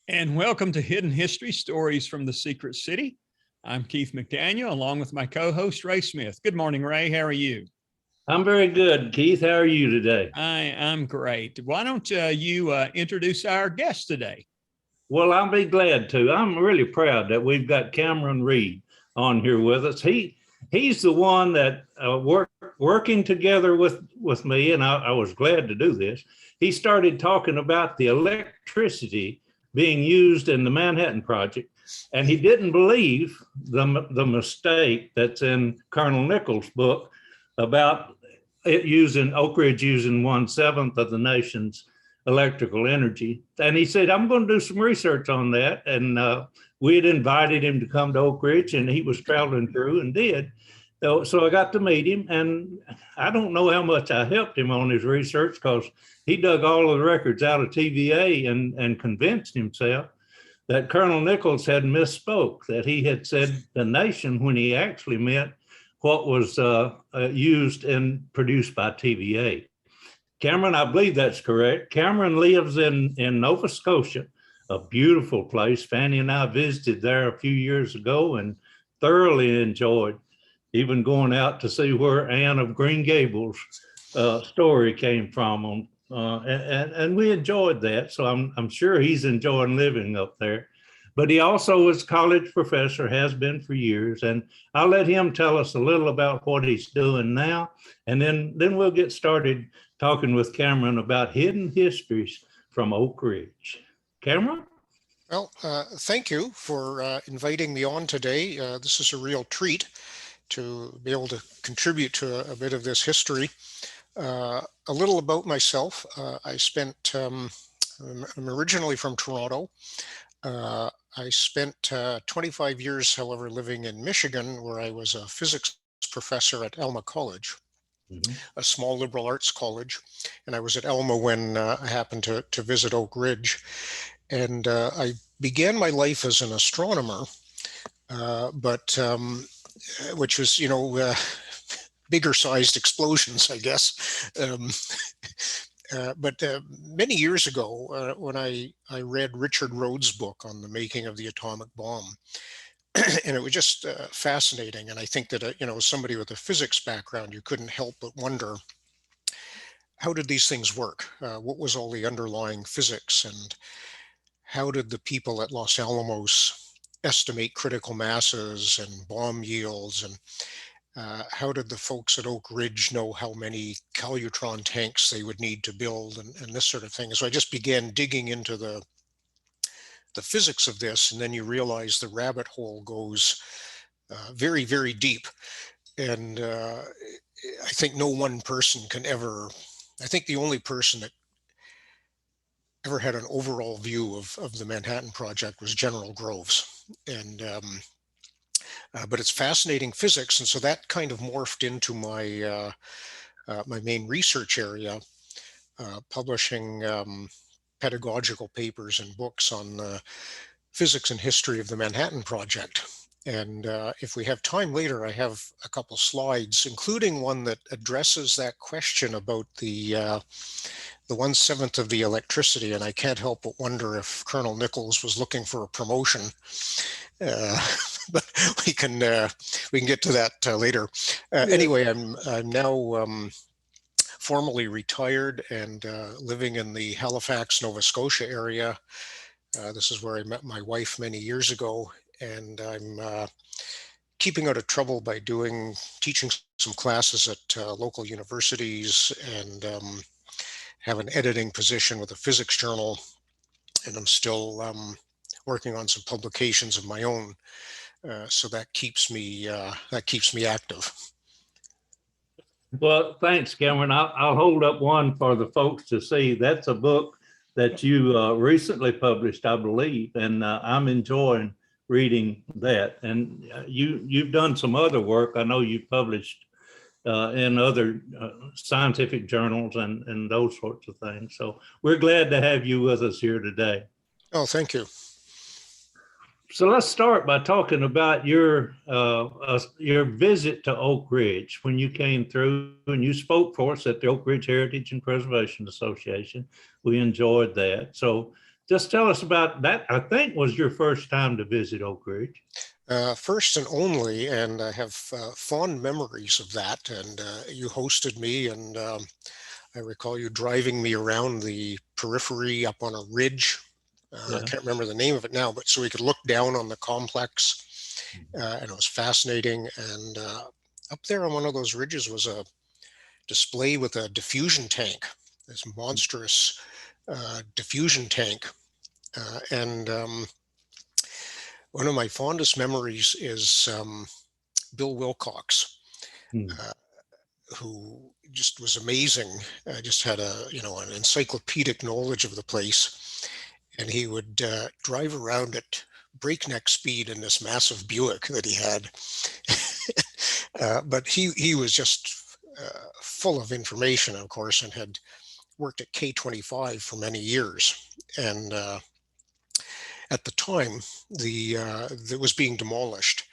And welcome to Hidden History Stories from the Secret City. I'm Keith McDaniel, along with my co-host, Ray Smith. Good morning, Ray. How are you? I'm very good, Keith. How are you today? I'm great. Why don't you introduce our guest today? Well, I'll be glad to. I'm really proud that we've got Cameron Reed on here with us. He's the one that working together with me, and I was glad to do this. He started talking about the electricity being used in the Manhattan Project, and he didn't believe the mistake that's in Colonel Nichols' book about it using Oak Ridge using 1/7 of the nation's electrical energy. And he said, I'm going to do some research on that. And we had invited him to come to Oak Ridge, and he was traveling through and did. So I got to meet him, and I don't know how much I helped him on his research because he dug all of the records out of TVA and convinced himself that Colonel Nichols had misspoke, that he had said the nation when he actually meant what was used and produced by TVA. Cameron, I believe that's correct. Cameron lives in Nova Scotia, a beautiful place. Fanny and I visited there a few years ago and thoroughly enjoyed even going out to see where Anne of Green Gables story came from. And we enjoyed that. So I'm sure he's enjoying living up there. But he also is a college professor, has been for years. And I'll let him tell us a little about what he's doing now. And then we'll get started talking with Cameron about hidden histories from Oak Ridge. Cameron? Well, thank you for inviting me on today. This is a real treat to be able to contribute to a bit of this history. A little about myself. I'm originally from Toronto. I spent 25 years, however, living in Michigan, where I was a physics professor at Alma College, a small liberal arts college. And I was at Alma when I happened to visit Oak Ridge. And I began my life as an astronomer, which was, bigger sized explosions, I guess. But many years ago, when I read Richard Rhodes' book on the making of the atomic bomb, and it was just fascinating. And I think that, as somebody with a physics background, you couldn't help but wonder, how did these things work? What was all the underlying physics? And how did the people at Los Alamos estimate critical masses and bomb yields? And how did the folks at Oak Ridge know how many Calutron tanks they would need to build and this sort of thing? So I just began digging into the physics of this, and then you realize the rabbit hole goes very, very deep. And I think no one person I think the only person that ever had an overall view of the Manhattan Project was General Groves. And but it's fascinating physics, and so that kind of morphed into my my main research area, publishing pedagogical papers and books on the physics and history of the Manhattan Project. And if we have time later, I have a couple slides, including one that addresses that question about the 1/7 of the electricity. And I can't help but wonder if Colonel Nichols was looking for a promotion. But we can get to that later. Anyway, I'm now formally retired and living in the Halifax, Nova Scotia area. This is where I met my wife many years ago, and I'm keeping out of trouble by teaching some classes at local universities, and have an editing position with a physics journal, and I'm still working on some publications of my own. So that keeps me active. Well, thanks, Cameron. I'll hold up one for the folks to see. That's a book that you recently published, I believe, and I'm enjoying reading that. And you've done some other work. I know you've published in other scientific journals and those sorts of things. So we're glad to have you with us here today. Oh, thank you. So let's start by talking about your visit to Oak Ridge when you came through and you spoke for us at the Oak Ridge Heritage and Preservation Association. We enjoyed that. So just tell us about that. I think was your first time to visit Oak Ridge. First and only, and I have fond memories of that. And you hosted me, and I recall you driving me around the periphery up on a ridge. I can't remember the name of it now, but so we could look down on the complex, and it was fascinating. And up there on one of those ridges was a display with a diffusion tank, this monstrous diffusion tank. And one of my fondest memories is Bill Wilcox, who just was amazing. Just had an encyclopedic knowledge of the place, and he would drive around at breakneck speed in this massive Buick that he had. But he was just full of information, of course, and had worked at K25 for many years. And at the time, that was being demolished,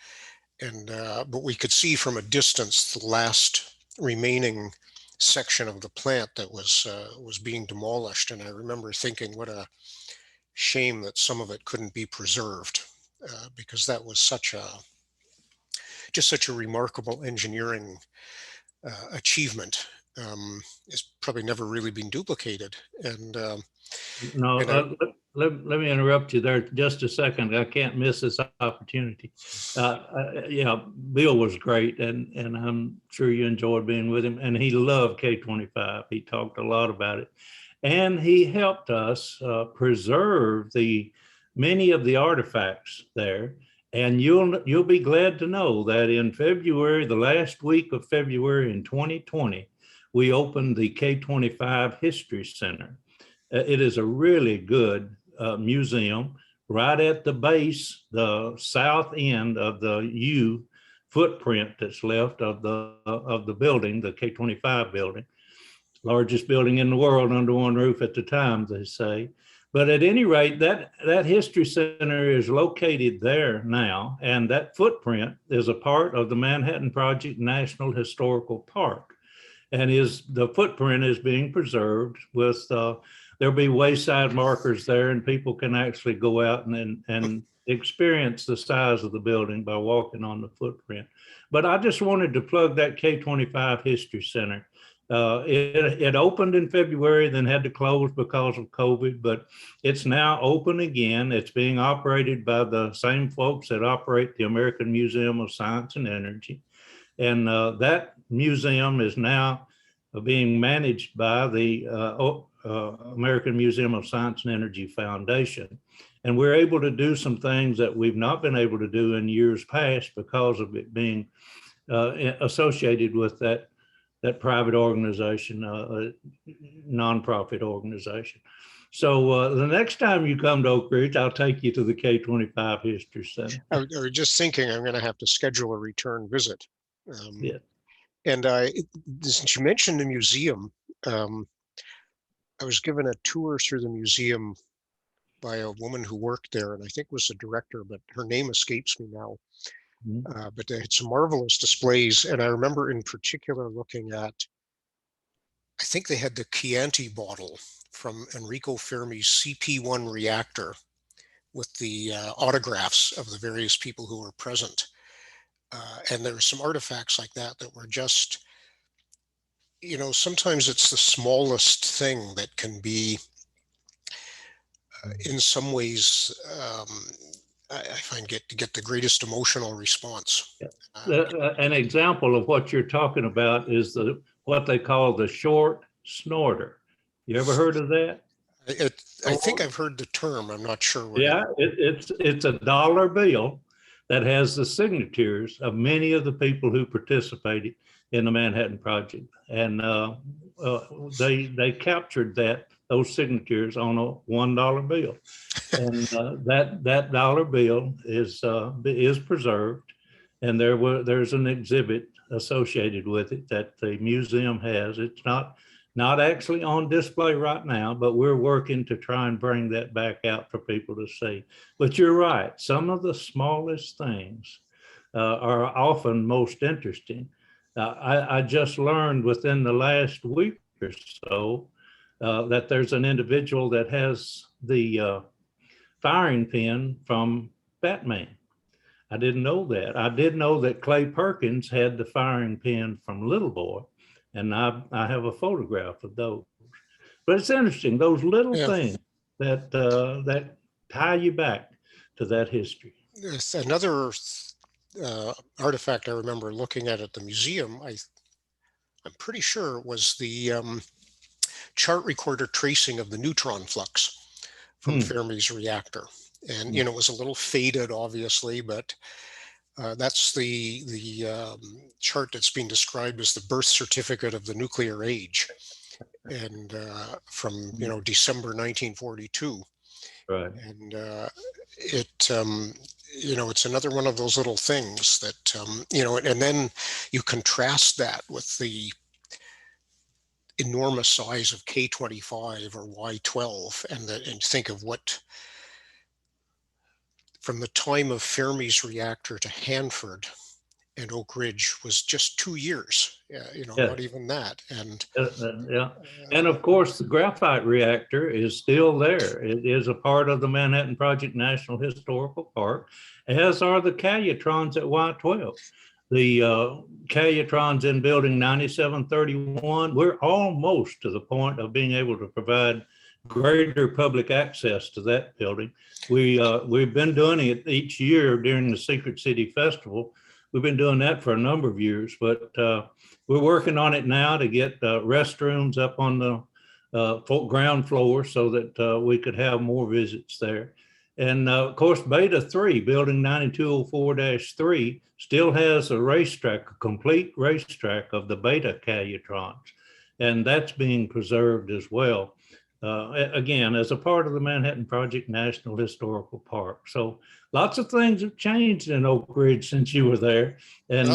and but we could see from a distance the last remaining section of the plant that was being demolished. And I remember thinking, what a shame that some of it couldn't be preserved, because that was such a remarkable engineering achievement. It's probably never really been duplicated. And no, let me interrupt you there just a second. I can't miss this opportunity. Yeah, Bill was great, and I'm sure you enjoyed being with him. And he loved K25. He talked a lot about it, and he helped us preserve many of the artifacts there. And you'll be glad to know that in February, the last week of February in 2020, we opened the K25 History Center. It is a really good museum right at the base, the south end of the U footprint that's left of the building, the K25 building, largest building in the world under one roof at the time, they say. But at any rate, that History Center is located there now, and that footprint is a part of the Manhattan Project National Historical Park. And the footprint is being preserved with, there'll be wayside markers there, and people can actually go out and experience the size of the building by walking on the footprint. But I just wanted to plug that K25 History Center. It opened in February, then had to close because of COVID, but it's now open again. It's being operated by the same folks that operate the American Museum of Science and Energy. And that museum is now being managed by the American Museum of Science and Energy Foundation. And we're able to do some things that we've not been able to do in years past because of it being associated with that private organization, nonprofit organization. So the next time you come to Oak Ridge, I'll take you to the K25 History Center. I was just thinking I'm going to have to schedule a return visit. Yeah. And since you mentioned the museum, I was given a tour through the museum by a woman who worked there, and I think was the director, but her name escapes me now. But they had some marvelous displays. And I remember in particular looking at, I think they had the Chianti bottle from Enrico Fermi's CP1 reactor with the autographs of the various people who were present. And there were some artifacts like that were just, sometimes it's the smallest thing that can be, in some ways, I find get the greatest emotional response. An example of what you're talking about is what they call the short snorter. You ever heard of that? I think I've heard the term. I'm not sure. Yeah, it's a dollar bill that has the signatures of many of the people who participated in the Manhattan Project, and they captured those signatures on a $1 bill, and that dollar bill is preserved, and there's an exhibit associated with it that the museum has. It's not actually on display right now, but we're working to try and bring that back out for people to see. But you're right, some of the smallest things are often most interesting. I just learned within the last week or so that there's an individual that has the firing pin from Batman. I didn't know that. I did know that Clay Perkins had the firing pin from Little Boy, and I have a photograph of those. But it's interesting, those little things that that tie you back to that history. There's another artifact I remember looking at the museum. I'm pretty sure it was the chart recorder tracing of the neutron flux from Fermi's reactor. And, you know, it was a little faded, obviously, but that's the chart that's being described as the birth certificate of the nuclear age. And from, you know, December 1942. Right. And you know, it's another one of those little things that, you know, and then you contrast that with the enormous size of K25 or Y12 and think of what, from the time of Fermi's reactor to Hanford and Oak Ridge was just 2 years, you know, not even that. And and of course, the graphite reactor is still there. It is a part of the Manhattan Project National Historical Park, as are the calutrons at Y12. The calutrons in building 9731, we're almost to the point of being able to provide greater public access to that building. We've been doing it each year during the Secret City Festival. We've been doing that for a number of years, but we're working on it now to get restrooms up on the ground floor so that we could have more visits there. And of course, Beta 3, building 9204-3, still has a racetrack, a complete racetrack of the Beta calutrons, and that's being preserved as well. Again, as a part of the Manhattan Project National Historical Park. So lots of things have changed in Oak Ridge since you were there, and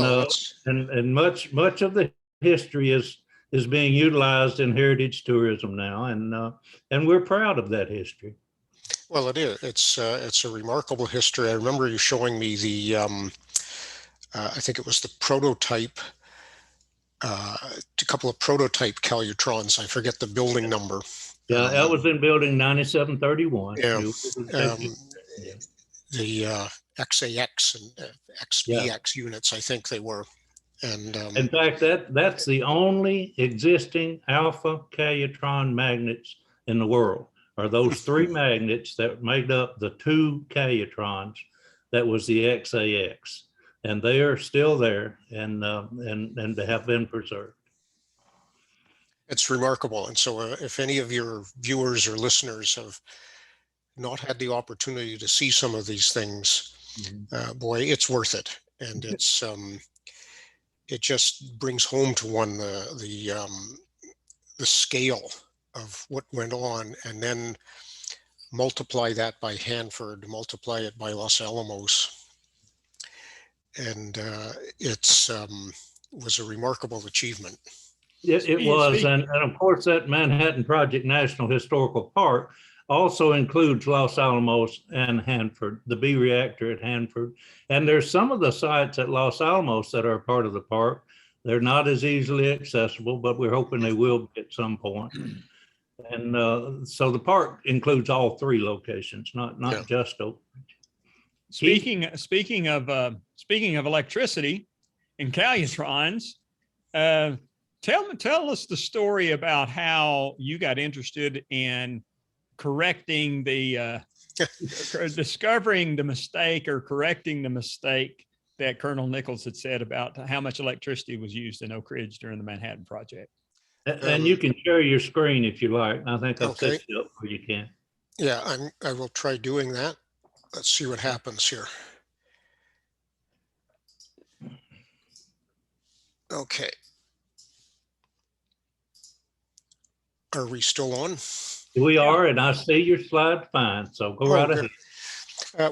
and much of the history is being utilized in heritage tourism now, and we're proud of that history. Well, it is. It's a remarkable history. I remember you showing me the, I think it was the prototype, a couple of prototype calutrons. I forget the building number. Yeah, that was in building 9731. Yeah, the XAX and XBX units, I think they were. And in fact, that's the only existing alpha calutron magnets in the world. Are those three magnets that made up the two calutrons? That was the XAX, and they are still there, and they have been preserved. It's remarkable. And so if any of your viewers or listeners have not had the opportunity to see some of these things, boy, it's worth it. And it's it just brings home to one the scale of what went on, and then multiply that by Hanford, multiply it by Los Alamos. And it's was a remarkable achievement. It was, and of course that Manhattan Project National Historical Park also includes Los Alamos and Hanford, the B reactor at Hanford. And there's some of the sites at Los Alamos that are part of the park. They're not as easily accessible, but we're hoping they will be at some point. And so the park includes all three locations, not just Oak Ridge. Speaking of electricity and calutrons, tell us the story about how you got interested in correcting the discovering the mistake or correcting the mistake that Colonel Nichols had said about how much electricity was used in Oak Ridge during the Manhattan Project. And you can share your screen if you like. I think I'll set you up where you can. Yeah, I will try doing that. Let's see what happens here. Okay. Are we still on? We are, and I see your slide fine, so go right ahead.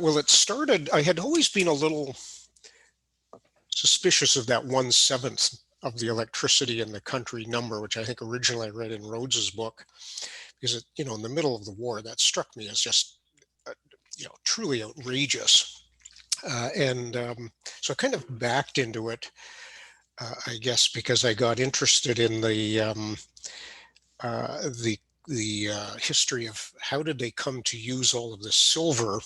Well, it started, I had always been a little suspicious of that 1/7 of the electricity in the country number, which I think originally I read in Rhodes's book, because it, you know, in the middle of the war, that struck me as just, you know, truly outrageous. So I kind of backed into it, I guess, because I got interested in the history of how did they come to use all of this silver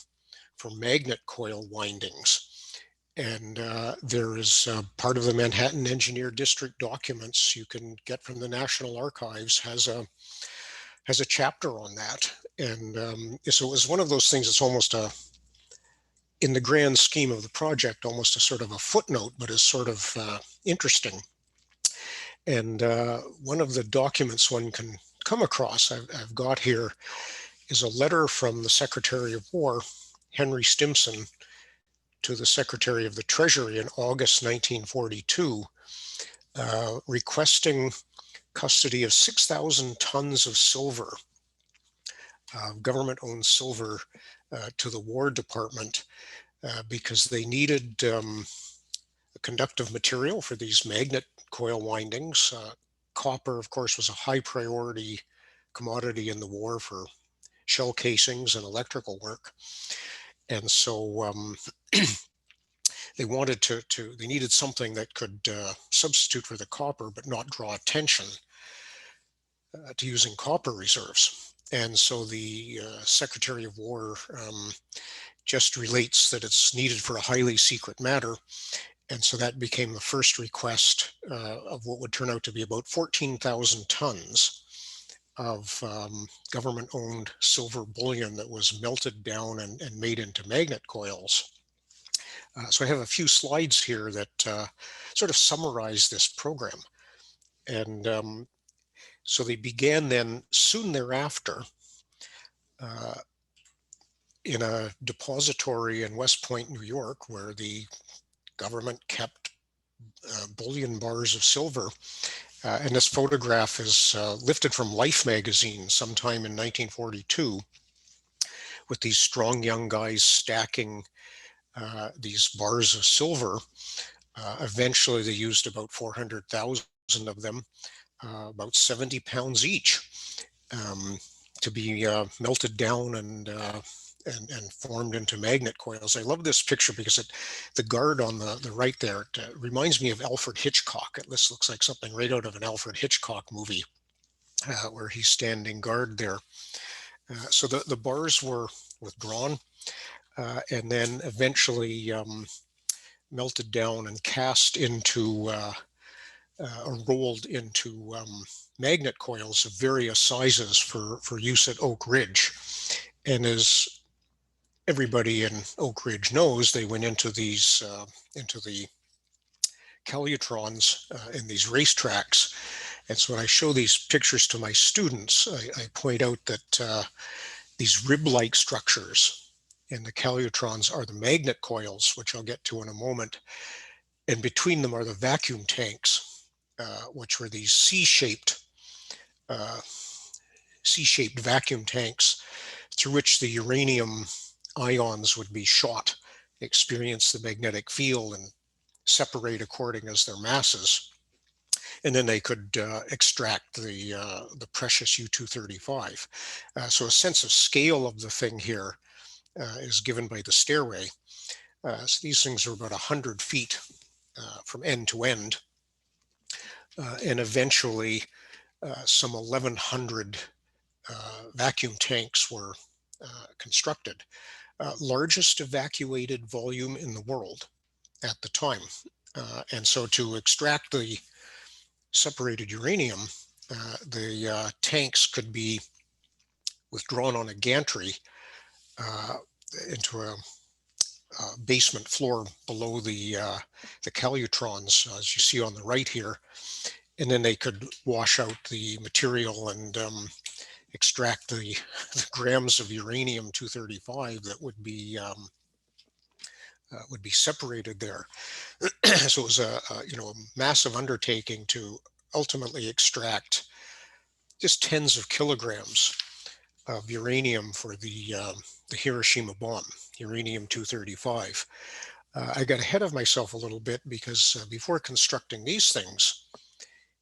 for magnet coil windings. And there is part of the Manhattan Engineer District documents you can get from the National Archives has a chapter on that. And so it was one of those things that's almost in the grand scheme of the project, almost a sort of a footnote, but is sort of interesting. And one of the documents one can come across, I've got here, is a letter from the Secretary of War, Henry Stimson, to the Secretary of the Treasury in August 1942, requesting custody of 6,000 tons of silver, government-owned silver, to the War Department because they needed conductive material for these magnet coil windings. Copper, of course, was a high priority commodity in the war for shell casings and electrical work. And so they wanted they needed something that could substitute for the copper, but not draw attention to using copper reserves. And so the Secretary of War just relates that it's needed for a highly secret matter. And so that became the first request of what would turn out to be about 14,000 tons of government-owned silver bullion that was melted down and made into magnet coils. So I have a few slides here that sort of summarize this program. And so they began then soon thereafter in a depository in West Point, New York, where the government kept bullion bars of silver. And this photograph is lifted from Life magazine sometime in 1942 with these strong young guys stacking these bars of silver. Eventually they used about 400,000 of them, about 70 pounds each, to be melted down and formed into magnet coils. I love this picture because the guard on the right there, it reminds me of Alfred Hitchcock. This looks like something right out of an Alfred Hitchcock movie where he's standing guard there. So the bars were withdrawn and then eventually melted down and cast into or rolled into magnet coils of various sizes for use at Oak Ridge. And as everybody in Oak Ridge knows, they went into these into the calutrons in these racetracks. And so when I show these pictures to my students, I point out that these rib-like structures in the calutrons are the magnet coils, which I'll get to in a moment. And between them are the vacuum tanks, which were these C-shaped vacuum tanks through which the uranium ions would be shot, experience the magnetic field, and separate according as their masses. And then they could extract the precious U-235. So a sense of scale of the thing here is given by the stairway. So these things are about 100 feet from end to end. And eventually some 1,100 vacuum tanks were constructed. Largest evacuated volume in the world at the time. And so to extract the separated uranium, the tanks could be withdrawn on a gantry into a basement floor below the calutrons, as you see on the right here. And then they could wash out the material and extract the grams of uranium-235 that would be separated there. So it was a massive undertaking to ultimately extract just tens of kilograms of uranium for the Hiroshima bomb, uranium-235. I got ahead of myself a little bit because before constructing these things,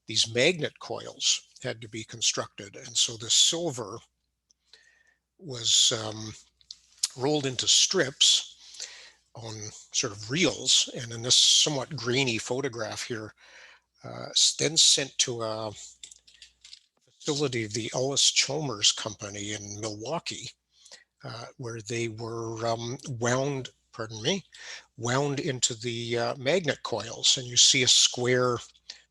these magnet coils had to be constructed. And so the silver was rolled into strips on sort of reels. And in this somewhat grainy photograph here, then sent to a facility of the Ellis-Chalmers Company in Milwaukee, where they were wound into the magnet coils. And you see a square,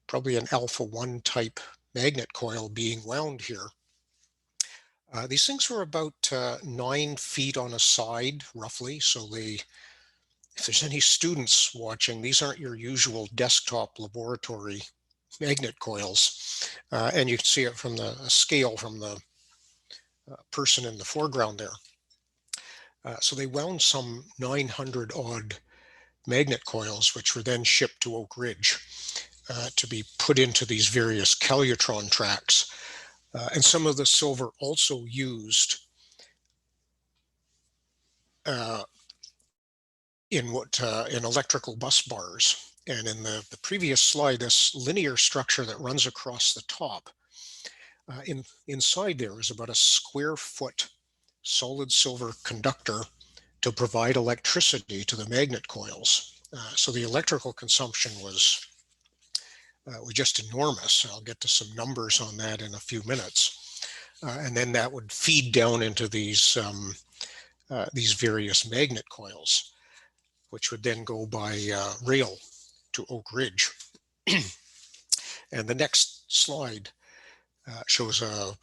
probably an alpha-1 type magnet coil being wound here. These things were about 9 feet on a side, roughly. So if there's any students watching, these aren't your usual desktop laboratory magnet coils. And you can see it from the scale from the person in the foreground there. So they wound some 900 odd magnet coils, which were then shipped to Oak Ridge to be put into these various calutron tracks. And some of the silver also used in electrical bus bars. And in the previous slide, this linear structure that runs across the top, inside there is about a square foot solid silver conductor to provide electricity to the magnet coils. So the electrical consumption was just enormous. I'll get to some numbers on that in a few minutes. And then that would feed down into these various magnet coils, which would then go by rail to Oak Ridge. And the next slide shows a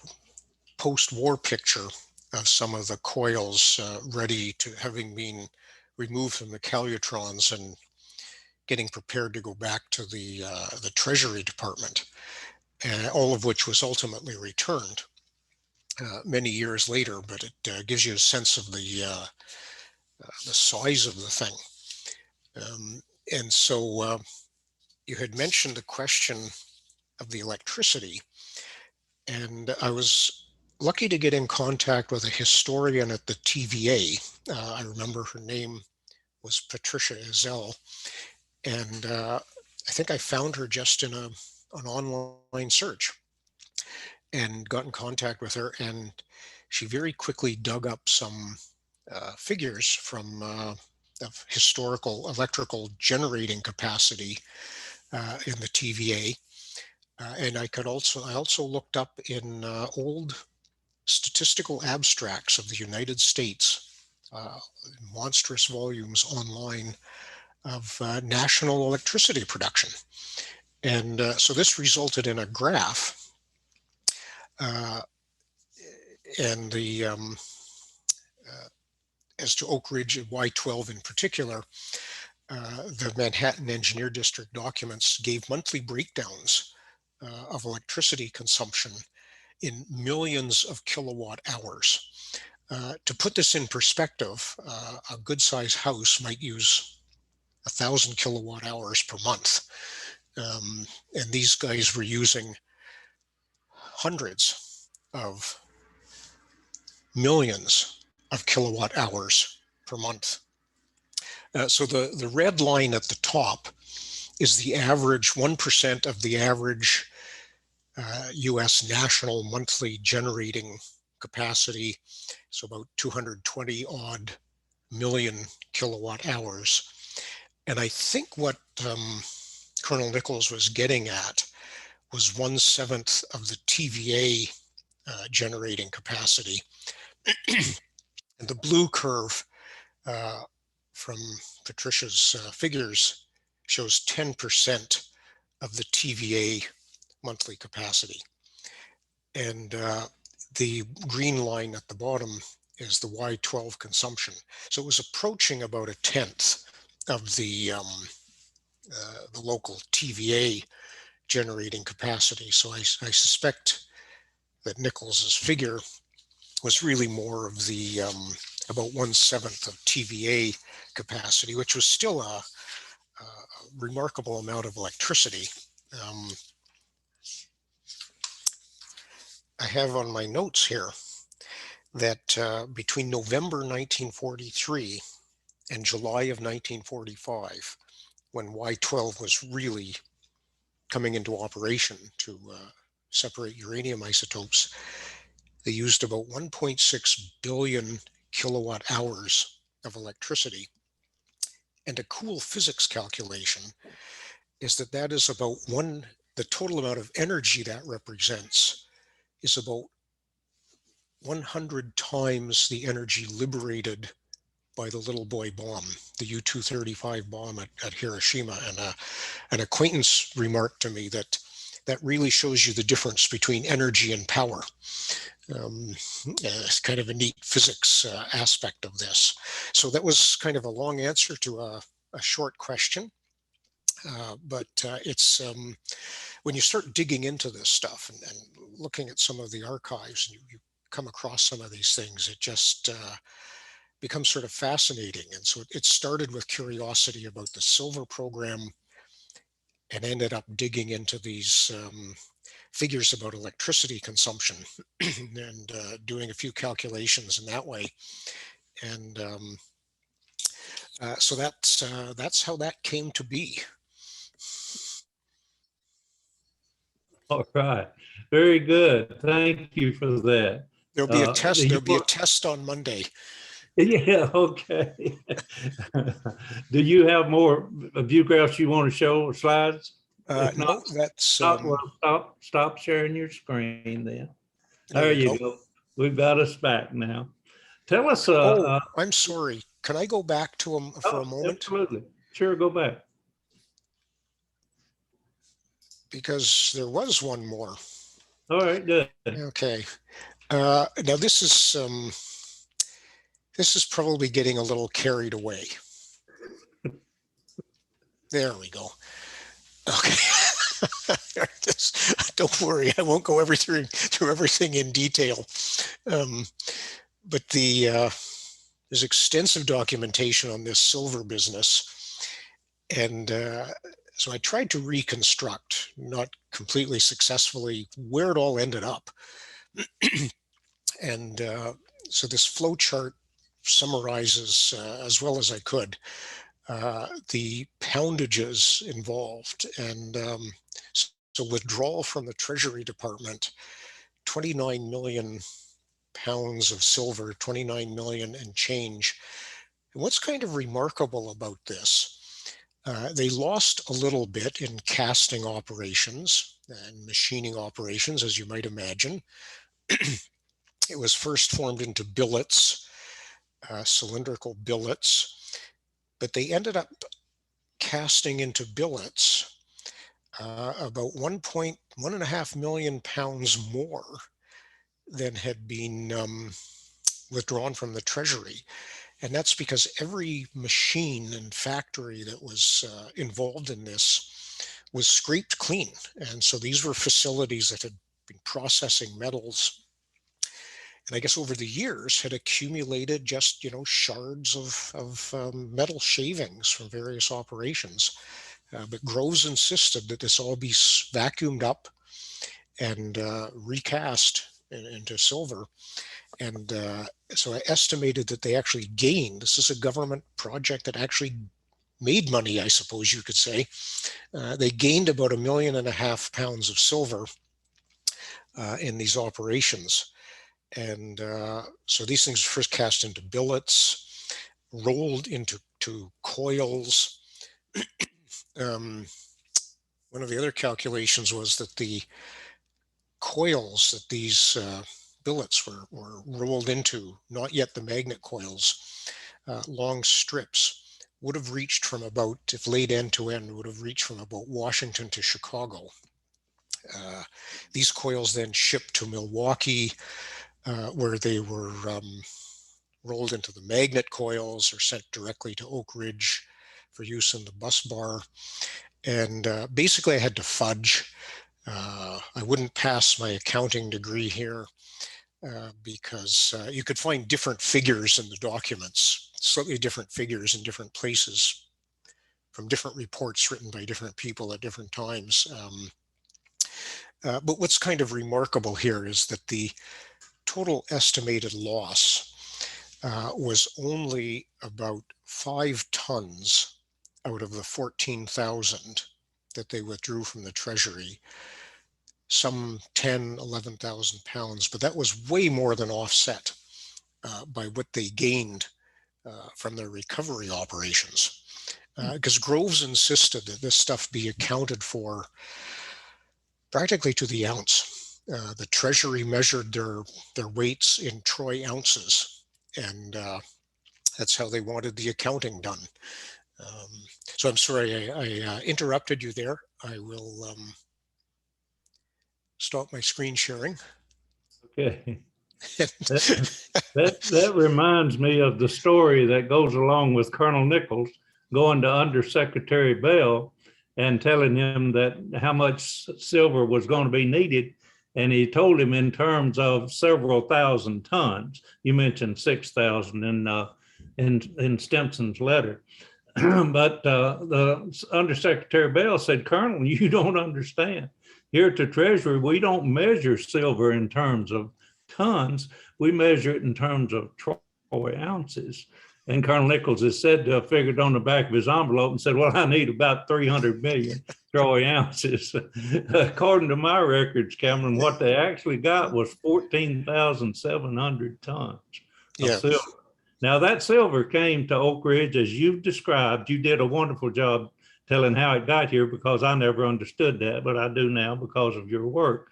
post-war picture of some of the coils ready to having been removed from the calutrons and getting prepared to go back to the Treasury Department, all of which was ultimately returned many years later. But it gives you a sense of the size of the thing. And so you had mentioned the question of the electricity, and I was lucky to get in contact with a historian at the TVA. I remember her name was Patricia Ezell, and I think I found her just in an online search and got in contact with her, and she very quickly dug up some figures from of historical electrical generating capacity in the TVA. And I also looked up in old statistical abstracts of the United States, monstrous volumes online of national electricity production. And so this resulted in a graph, and as to Oak Ridge and Y12 in particular, the Manhattan Engineer District documents gave monthly breakdowns of electricity consumption in millions of kilowatt hours. To put this in perspective, a good-sized house might use 1,000 kilowatt hours per month. And these guys were using hundreds of millions of kilowatt hours per month. So the red line at the top is the average, 1% of the average US national monthly generating capacity, so about 220 odd million kilowatt hours. And I think what Colonel Nichols was getting at was 1/7 of the TVA generating capacity. And the blue curve from Patricia's figures shows 10% of the TVA monthly capacity. And the green line at the bottom is the Y12 consumption. So it was approaching about 1/10 of the local TVA generating capacity. So I suspect that Nichols's figure was really more of the about 1/7 of TVA capacity, which was still a remarkable amount of electricity. I have on my notes here that between November 1943 and July of 1945, when Y12 was really coming into operation to separate uranium isotopes, they used about 1.6 billion kilowatt hours of electricity. And a cool physics calculation is that is about the total amount of energy that represents is about 100 times the energy liberated by the little boy bomb, the U-235 bomb at Hiroshima. And an acquaintance remarked to me that really shows you the difference between energy and power. It's kind of a neat physics aspect of this. So that was kind of a long answer to a short question. But it's when you start digging into this stuff and looking at some of the archives, and you come across some of these things, it just becomes sort of fascinating. And so it started with curiosity about the silver program and ended up digging into these figures about electricity consumption and doing a few calculations in that way. And so that's how that came to be. All right. Very good. Thank you for that. There'll be a test. There'll be a test on Monday. Yeah, okay. Do you have more view graphs you want to show or slides? If No, not, that's stop sharing your screen then. There you go. We've got us back now. Tell us. I'm sorry. Can I go back to them for a moment? Absolutely. Sure, go back. Because there was one more. All right, good. Okay. Now this is probably getting a little carried away. There we go. Okay. Don't worry, I won't go through everything in detail. But there's extensive documentation on this silver business. And so I tried to reconstruct, not completely successfully, where it all ended up. And so this flow chart summarizes as well as I could the poundages involved. And so withdrawal from the Treasury Department, 29 million pounds of silver, 29 million and change. And what's kind of remarkable about this, they lost a little bit in casting operations and machining operations, as you might imagine. It was first formed into billets, cylindrical billets, but they ended up casting into billets about 1.5 million pounds more than had been withdrawn from the Treasury. And that's because every machine and factory that was involved in this was scraped clean. And so these were facilities that had been processing metals. And I guess over the years had accumulated just, shards of metal shavings from various operations. But Groves insisted that this all be vacuumed up and recast into silver. And so I estimated that they actually gained, this is a government project that actually made money, I suppose you could say. They gained about 1.5 million pounds of silver in these operations. And so these things were first cast into billets, rolled into coils. One of the other calculations was that the coils that these billets were rolled into, not yet the magnet coils, long strips, would have reached from about, if laid end to end, would have reached from about Washington to Chicago. These coils then shipped to Milwaukee, where they were rolled into the magnet coils or sent directly to Oak Ridge for use in the bus bar. And basically I had to fudge. I wouldn't pass my accounting degree here because you could find different figures in the documents, slightly different figures in different places from different reports written by different people at different times. But what's kind of remarkable here is that the total estimated loss was only about 5 tons out of the 14,000 that they withdrew from the Treasury, some 10, 11,000 pounds, but that was way more than offset by what they gained from their recovery operations. Because Groves insisted that this stuff be accounted for practically to the ounce. the Treasury measured their weights in troy ounces, and that's how they wanted the accounting done. So I'm sorry I interrupted you there. I will stop my screen sharing. Okay. That reminds me of the story that goes along with Colonel Nichols going to Undersecretary Bell and telling him that how much silver was going to be needed. And he told him in terms of several thousand tons. You mentioned 6,000 in Stimson's letter. But the Undersecretary Bell said, Colonel, you don't understand. Here at the Treasury, we don't measure silver in terms of tons. We measure it in terms of troy ounces. And Colonel Nichols is said to have figured on the back of his envelope and said, well, I need about 300 million troy ounces. According to my records, Cameron, what they actually got was 14,700 tons of silver. Now, that silver came to Oak Ridge, as you've described. You did a wonderful job telling how it got here, because I never understood that, but I do now because of your work.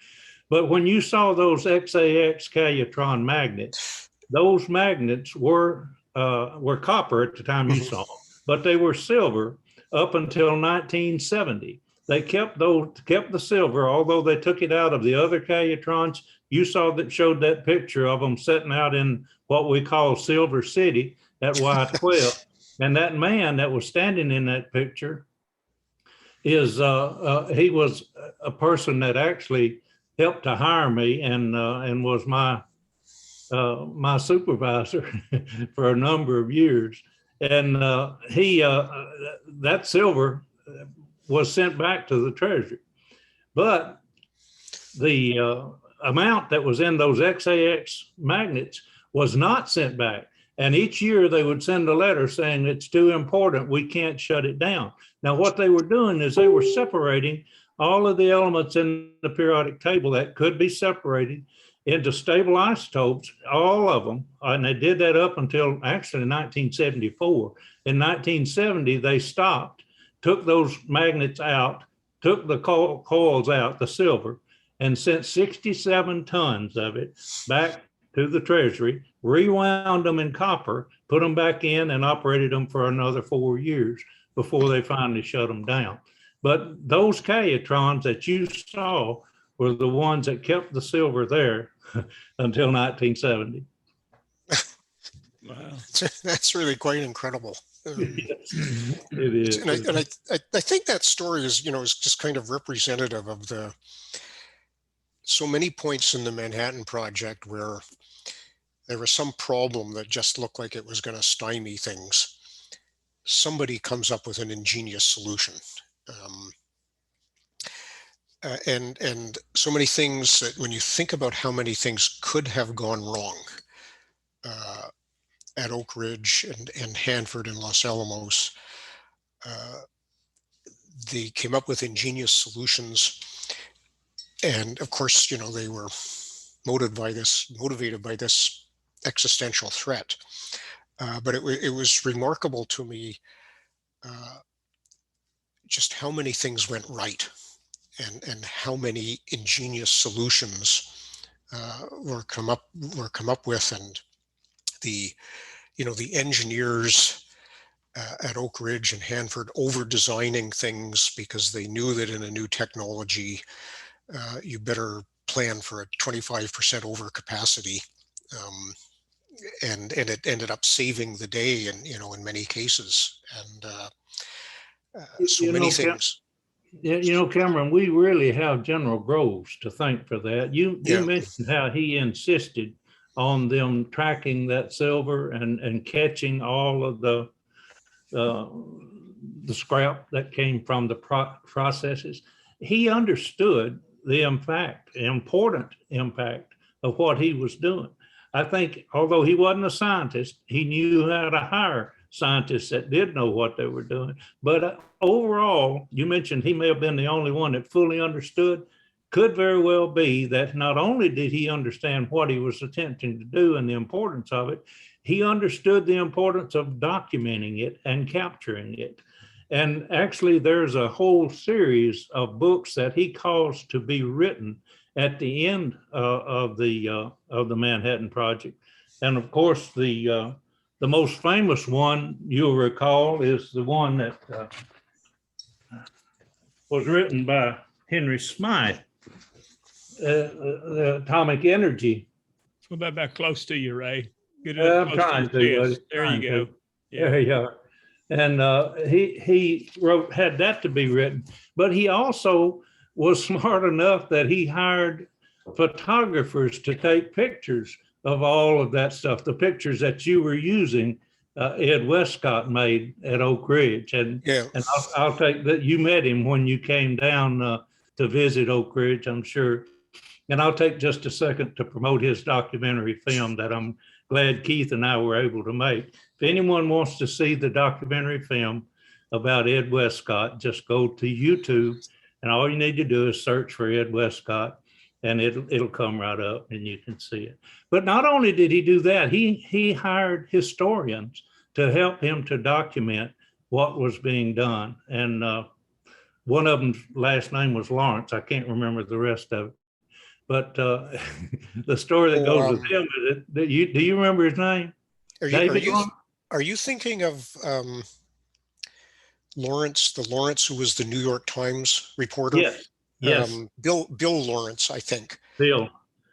But when you saw those XAX Calutron magnets, those magnets were copper at the time you saw them, but they were silver up until 1970. They kept the silver, although they took it out of the other Calutrons. You saw that, showed that picture of them sitting out in what we call Silver City at Y12. And that man that was standing in that picture is he was a person that actually helped to hire me and was my supervisor for a number of years. And that silver was sent back to the Treasury. But the amount that was in those XAX magnets was not sent back. And each year they would send a letter saying it's too important, we can't shut it down. Now, what they were doing is they were separating all of the elements in the periodic table that could be separated into stable isotopes, all of them. And they did that up until actually 1974. In 1970, they stopped, took those magnets out, took the coils out, the silver, and sent 67 tons of it back to the Treasury, rewound them in copper, put them back in, and operated them for another 4 years before they finally shut them down. But those Calutrons that you saw were the ones that kept the silver there until 1970. Wow. That's really quite incredible. Yes, it is. And I think that story is just kind of representative of so many points in the Manhattan Project where there was some problem that just looked like it was going to stymie things. Somebody comes up with an ingenious solution. And so many things that when you think about how many things could have gone wrong at Oak Ridge and Hanford and Los Alamos, they came up with ingenious solutions. And of course, they were motivated by this existential threat. But it was remarkable to me just how many things went right and how many ingenious solutions were come up with, and the engineers at Oak Ridge and Hanford over designing things because they knew that in a new technology you better plan for a 25% overcapacity. And it ended up saving the day in many cases. And so many things. Cameron, we really have General Groves to thank for that. You mentioned how he insisted on them tracking that silver and catching all of the scrap that came from the processes. He understood the important impact of what he was doing. I think, although he wasn't a scientist, he knew how to hire scientists that did know what they were doing. But overall, you mentioned he may have been the only one that fully understood. Could very well be that not only did he understand what he was attempting to do and the importance of it, he understood the importance of documenting it and capturing it. And actually, there's a whole series of books that he caused to be written at the end of the Manhattan Project. And of course, the most famous one you'll recall is the one that was written by Henry Smythe, the atomic energy. So about close to you, Ray. Get it I'm close trying to your to. chest. There you go. Yeah. There you are. And he had that to be written, but he also was smart enough that he hired photographers to take pictures of all of that stuff, the pictures that you were using. Ed Westcott made at Oak Ridge, and I'll take that. You met him when you came down to visit Oak Ridge, I'm sure. And I'll take just a second to promote his documentary film that I'm glad Keith and I were able to make. If anyone wants to see the documentary film about Ed Westcott, just go to YouTube, and all you need to do is search for Ed Westcott, and it'll come right up and you can see it. But not only did he do that, he hired historians to help him to document what was being done. And one of them's last name was Lawrence. I can't remember the rest of it. But the story that goes with him, do you remember his name? Are you thinking of Lawrence, who was the New York Times reporter? Yes. Bill Lawrence, I think. Bill.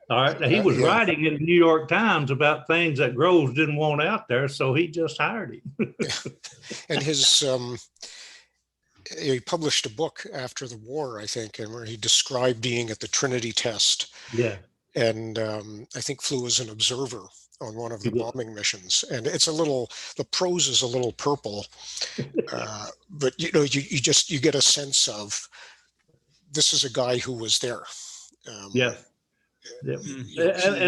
All right. He was writing in the New York Times about things that Groves didn't want out there, so he just hired him. And his he published a book after the war, I think, and where he described being at the Trinity test. Yeah. And I think flew as an observer on one of the bombing missions. And it's the prose is a little purple, but you get a sense of this is a guy who was there. And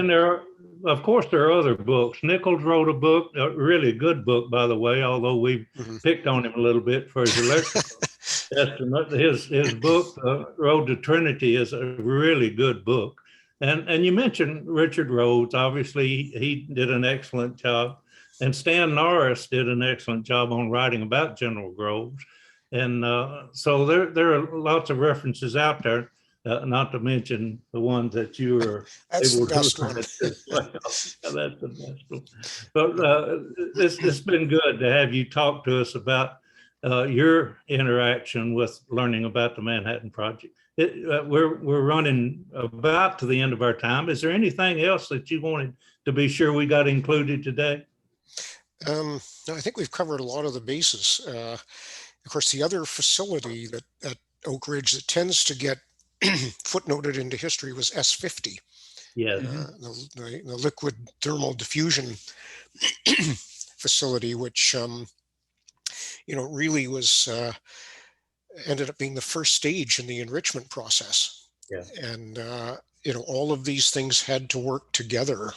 there are, of course, there are other books. Nichols wrote a book, a really good book, by the way, although we picked on him a little bit for his electrical estimate. His book, Road to Trinity, is a really good book. And you mentioned Richard Rhodes. Obviously, he did an excellent job. And Stan Norris did an excellent job on writing about General Groves. And so there are lots of references out there. Not to mention the ones that you were able to find. That's the best one. But it's been good to have you talk to us about your interaction with learning about the Manhattan Project. We're running about to the end of our time. Is there anything else that you wanted to be sure we got included today? No, I think we've covered a lot of the bases. Of course, the other facility that at Oak Ridge that tends to get footnoted into history was S50. Yeah. The liquid thermal diffusion facility, which really was ended up being the first stage in the enrichment process. Yeah. And all of these things had to work together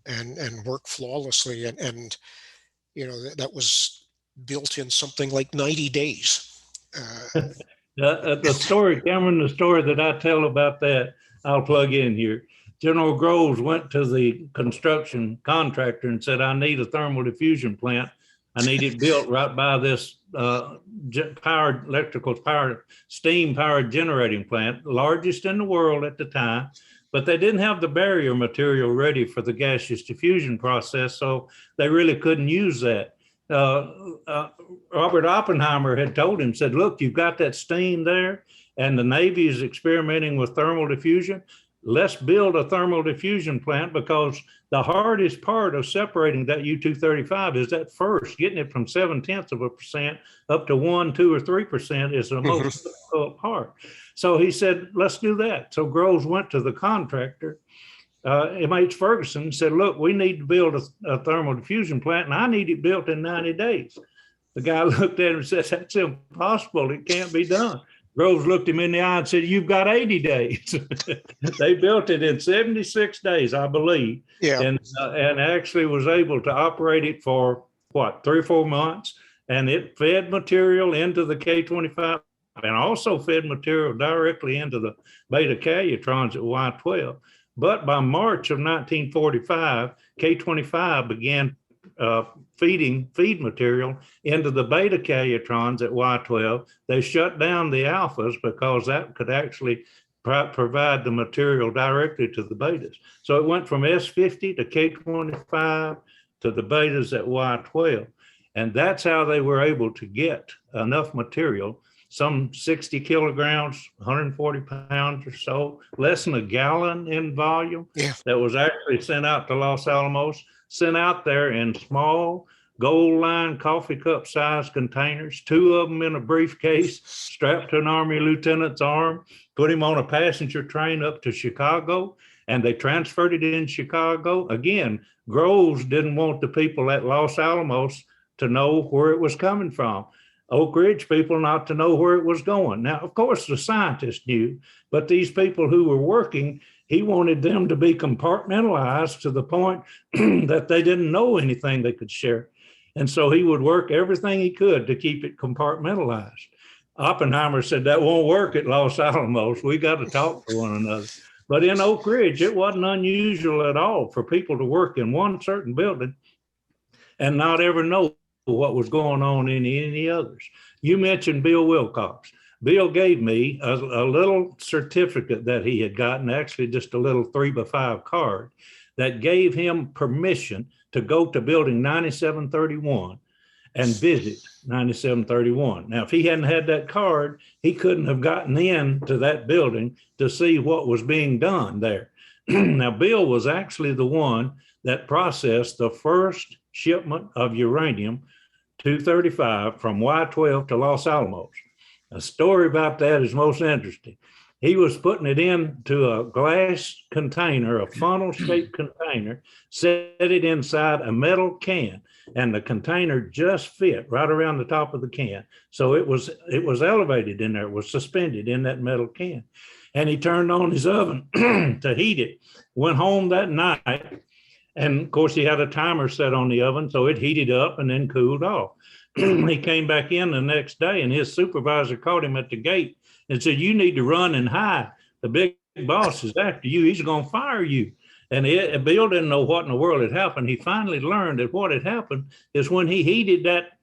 and work flawlessly. And that was built in something like 90 days. The story, Cameron, the story that I tell about that, I'll plug in here. General Groves went to the construction contractor and said, I need a thermal diffusion plant. I need it built right by this steam powered generating plant, largest in the world at the time, but they didn't have the barrier material ready for the gaseous diffusion process. So they really couldn't use that. Robert Oppenheimer had told him, said, look, you've got that steam there and the Navy is experimenting with thermal diffusion. Let's build a thermal diffusion plant, because the hardest part of separating that U-235 is that first, getting it from 0.7% up to 1%, 2%, or 3% is the most difficult part. So he said, let's do that. So Groves went to the contractor, M.H. Ferguson, said, look, we need to build a thermal diffusion plant, and I need it built in 90 days. The guy looked at him and said, that's impossible. It can't be done. Groves looked him in the eye and said, you've got 80 days. They built it in 76 days, I believe. Yeah. And actually was able to operate it for, 3 or 4 months. And it fed material into the K25 and also fed material directly into the beta calutrons at Y12. But by March of 1945, K25 began feed material into the beta calutrons at Y12. They shut down the alphas because that could actually provide the material directly to the betas. So it went from S50 to K25 to the betas at Y12. And that's how they were able to get enough material, some 60 kilograms, 140 pounds or so, less than a gallon in volume, that was actually sent out to Los Alamos, sent out there in small gold line coffee cup size containers, 2 of them in a briefcase, strapped to an Army lieutenant's arm, put him on a passenger train up to Chicago, and they transferred it in Chicago. Again, Groves didn't want the people at Los Alamos to know where it was coming from. Oak Ridge people not to know where it was going. Now, of course, the scientists knew, but these people who were working, he wanted them to be compartmentalized to the point that they didn't know anything they could share. And so he would work everything he could to keep it compartmentalized. Oppenheimer said that won't work at Los Alamos. We got to talk to one another. But in Oak Ridge, it wasn't unusual at all for people to work in one certain building and not ever know what was going on in any others. You mentioned Bill Wilcox. Bill gave me a little certificate that he had gotten, actually just a little 3x5 card that gave him permission to go to building 9731 and visit 9731. Now, if he hadn't had that card, he couldn't have gotten into that building to see what was being done there. Now, Bill was actually the one that processed the first shipment of uranium 235 from Y12 to Los Alamos. A story about that is most interesting. He was putting it into a glass container, a funnel-shaped container, set it inside a metal can, and the container just fit right around the top of the can. So it was elevated in there, it was suspended in that metal can. And he turned on his oven to heat it, went home that night, and of course he had a timer set on the oven, so it heated up and then cooled off. He came back in the next day, and his supervisor caught him at the gate and said, "You need to run and hide. The big boss is after you. He's going to fire you." And Bill didn't know what in the world had happened. He finally learned that what had happened is when he heated that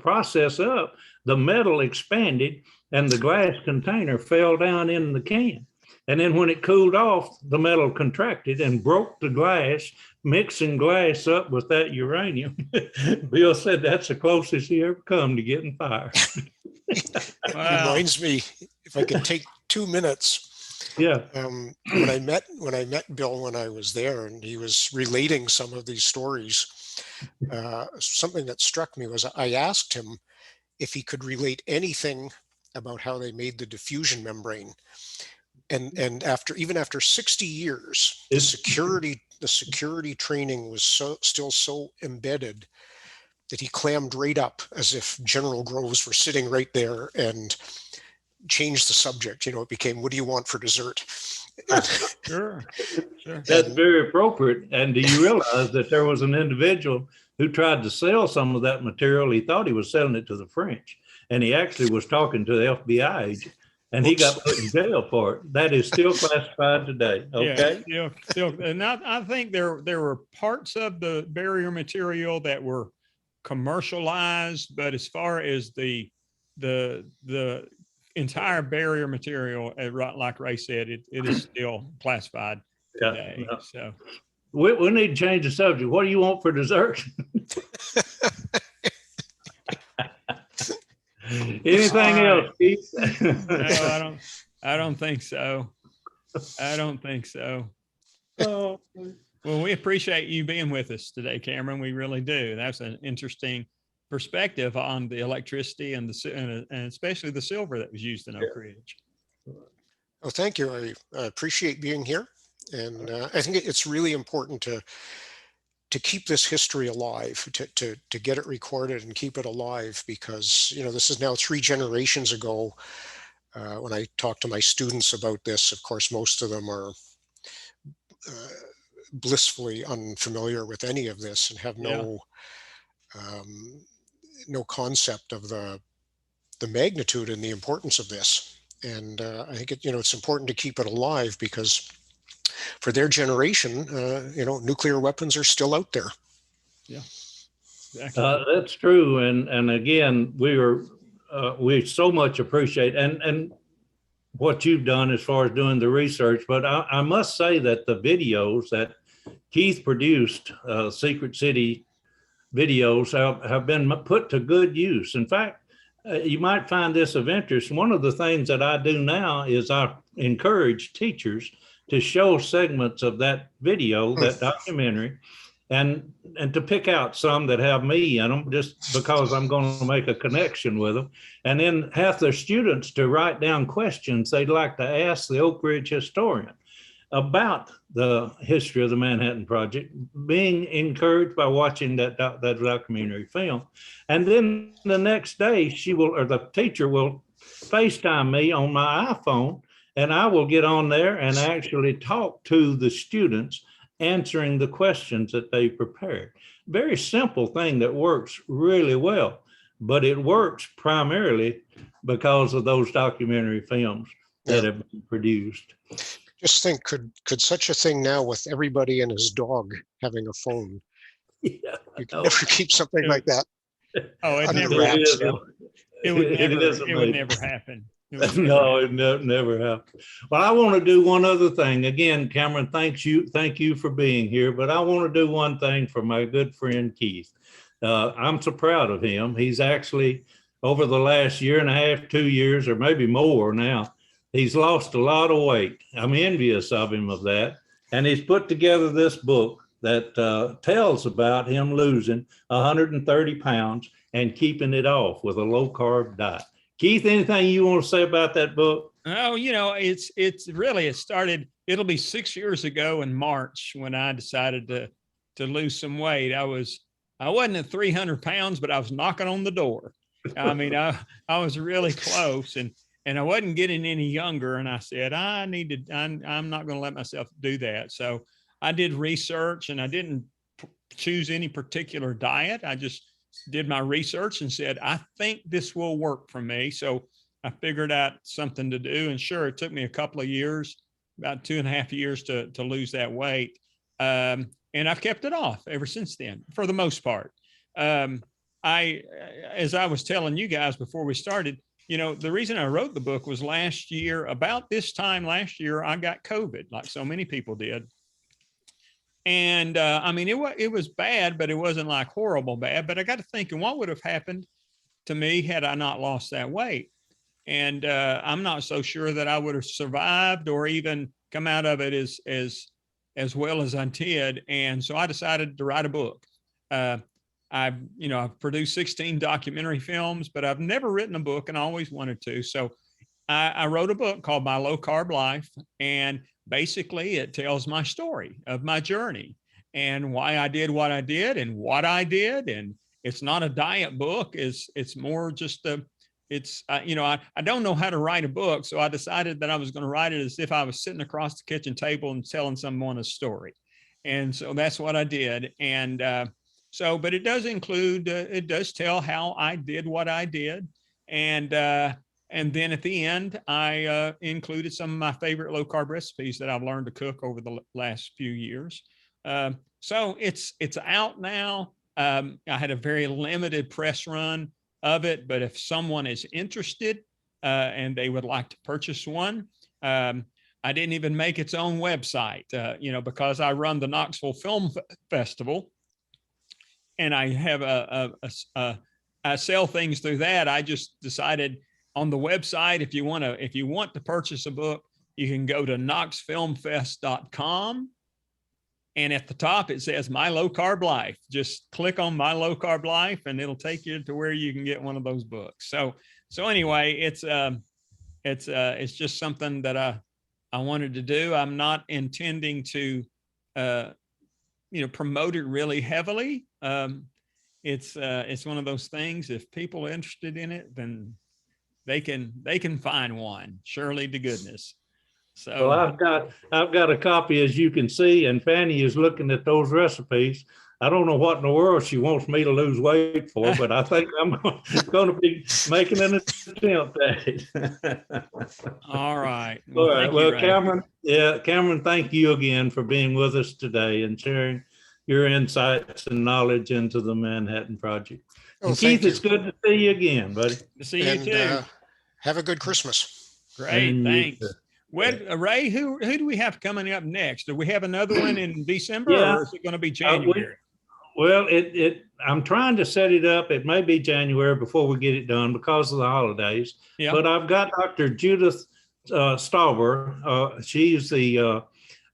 process up, the metal expanded and the glass container fell down in the can. And then when it cooled off, the metal contracted and broke the glass, mixing glass up with that uranium. Bill said that's the closest he ever come to getting fired. Wow. Reminds me, if I could take 2 minutes. Yeah. When I met Bill when I was there, and he was relating some of these stories, something that struck me was I asked him if he could relate anything about how they made the diffusion membrane. And even after 60 years, the security training was still so embedded that he clammed right up as if General Groves were sitting right there and changed the subject. You know, it became, "What do you want for dessert?" Sure. That's very appropriate. And do you realize that there was an individual who tried to sell some of that material? He thought he was selling it to the French, and he actually was talking to the FBI agent. And he got put in jail for it. That is still classified today. Okay. Yeah, still. And I think there were parts of the barrier material that were commercialized, but as far as the entire barrier material, like Ray said, it is still classified today. Yeah. So we need to change the subject. What do you want for dessert? Anything else, Keith? No, I don't think so. Oh. Well, we appreciate you being with us today, Cameron. We really do. That's an interesting perspective on the electricity and especially the silver that was used in Oak Ridge. Well, thank you. I appreciate being here, and I think it's really important to keep this history alive, to get it recorded and keep it alive, because, you know, this is now 3 generations ago. When I talk to my students about this, of course, most of them are blissfully unfamiliar with any of this and have no concept of the magnitude and the importance of this. And I think it's important to keep it alive, because for their generation, nuclear weapons are still out there. Yeah, exactly. That's true. And again, we so much appreciate, and what you've done as far as doing the research, but I must say that the videos that Keith produced, Secret City videos, have been put to good use. In fact, you might find this of interest. One of the things that I do now is I encourage teachers to show segments of that video, that documentary, and to pick out some that have me in them, just because I'm going to make a connection with them, and then have their students to write down questions they'd like to ask the Oak Ridge historian about the history of the Manhattan Project, being encouraged by watching that documentary film. And then the next day, the teacher will FaceTime me on my iPhone, and I will get on there and actually talk to the students, answering the questions that they prepared. Very simple thing that works really well, but it works primarily because of those documentary films that have been produced. Just think, could such a thing now with everybody and his dog having a phone? Yeah, You can never keep something like that. Oh, it under never wraps. happened. It would never happen. No, it never happened. Well, I want to do one other thing. Again, Cameron, thank you for being here. But I want to do one thing for my good friend Keith. I'm so proud of him. He's actually, over the last year and a half, 2 years, or maybe more now, he's lost a lot of weight. I'm envious of him of that. And he's put together this book that tells about him losing 130 pounds and keeping it off with a low carb diet. Keith, anything you want to say about that book? Oh, it started, it'll be 6 years ago in March when I decided to lose some weight. I wasn't at 300 pounds, but I was knocking on the door. I mean, I was really close, and I wasn't getting any younger. And I said, I'm not going to let myself do that. So I did research, and I didn't choose any particular diet. I just did my research and said, I think this will work for me. So I figured out something to do. And sure, it took me a couple of years, about 2.5 years to lose that weight. And I've kept it off ever since then, for the most part. As I was telling you guys before we started, the reason I wrote the book was last year, about this time last year, I got COVID, like so many people did. And I mean, it was bad, but it wasn't like horrible bad. But I got to thinking, what would have happened to me had I not lost that weight? And I'm not so sure that I would have survived or even come out of it as well as I did. And so I decided to write a book. I've produced 16 documentary films, but I've never written a book, and I always wanted to. So I wrote a book called My Low Carb Life, and basically it tells my story of my journey and why I did what I did and what I did. And it's not a diet book. It's more just I don't know how to write a book. So I decided that I was going to write it as if I was sitting across the kitchen table and telling someone a story. And so that's what I did. And but it does include, it does tell how I did what I did. And then at the end, I included some of my favorite low carb recipes that I've learned to cook over the last few years. So it's out now. I had a very limited press run of it, but if someone is interested and they would like to purchase one, I didn't even make its own website, because I run the Knoxville Film Festival, and I have I sell things through that. I just decided on the website, if you want to purchase a book, you can go to knoxfilmfest.com. And at the top, it says My Low Carb Life. Just click on My Low Carb Life, and it'll take you to where you can get one of those books. So anyway, it's just something that I wanted to do. I'm not intending to, promote it really heavily. It's one of those things. If people are interested in it, then they can find one, surely to goodness. So well, I've got a copy, as you can see, and Fanny is looking at those recipes. I don't know what in the world she wants me to lose weight for, but I think I'm going to be making an attempt at it. All right. All right. Well, Cameron, Cameron, thank you again for being with us today and sharing your insights and knowledge into the Manhattan Project. And Keith, it's good to see you again, buddy. To see you too. Have a good Christmas. Great, And thanks. Ray, who do we have coming up next? Do we have another one in December, Yeah. or is it going to be January? Well, I'm trying to set it up. It may be January before we get it done because of the holidays. Yeah. But I've got Dr. Judith Stauber. She's the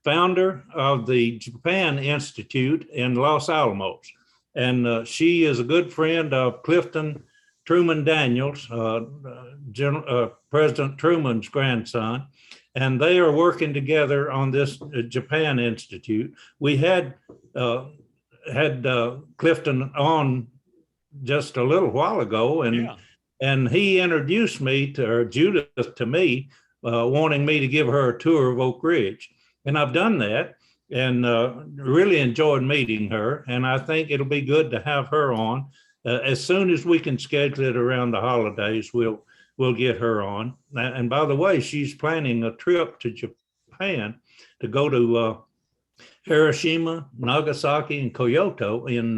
founder of the Japan Institute in Los Alamos. And she is a good friend of Clifton Truman Daniels, President Truman's grandson. And they are working together on this Japan Institute. We had Clifton on just a little while ago, and he introduced me to, or Judith to me, wanting me to give her a tour of Oak Ridge. And I've done that and really enjoyed meeting her. And I think it'll be good to have her on. As soon as we can schedule it around the holidays, we'll get her on. And by the way, she's planning a trip to Japan to go to Hiroshima, Nagasaki, and Kyoto in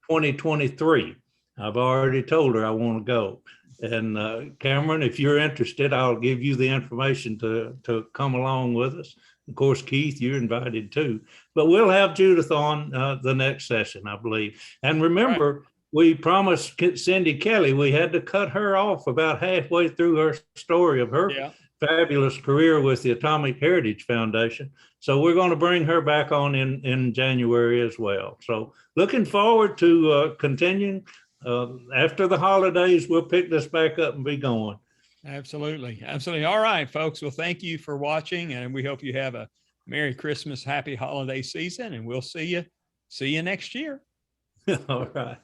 2023. I've already told her I want to go. And Cameron, if you're interested, I'll give you the information to come along with us. Of course, Keith, you're invited too. But we'll have Judith on the next session, I believe. And remember, we promised Cindy Kelly we had to cut her off about halfway through her story of her fabulous career with the Atomic Heritage Foundation. So we're going to bring her back on in January as well. So looking forward to continuing. After the holidays, we'll pick this back up and be going. Absolutely. Absolutely. All right, folks. Well, thank you for watching, and we hope you have a Merry Christmas, happy holiday season, and we'll see you next year. All right.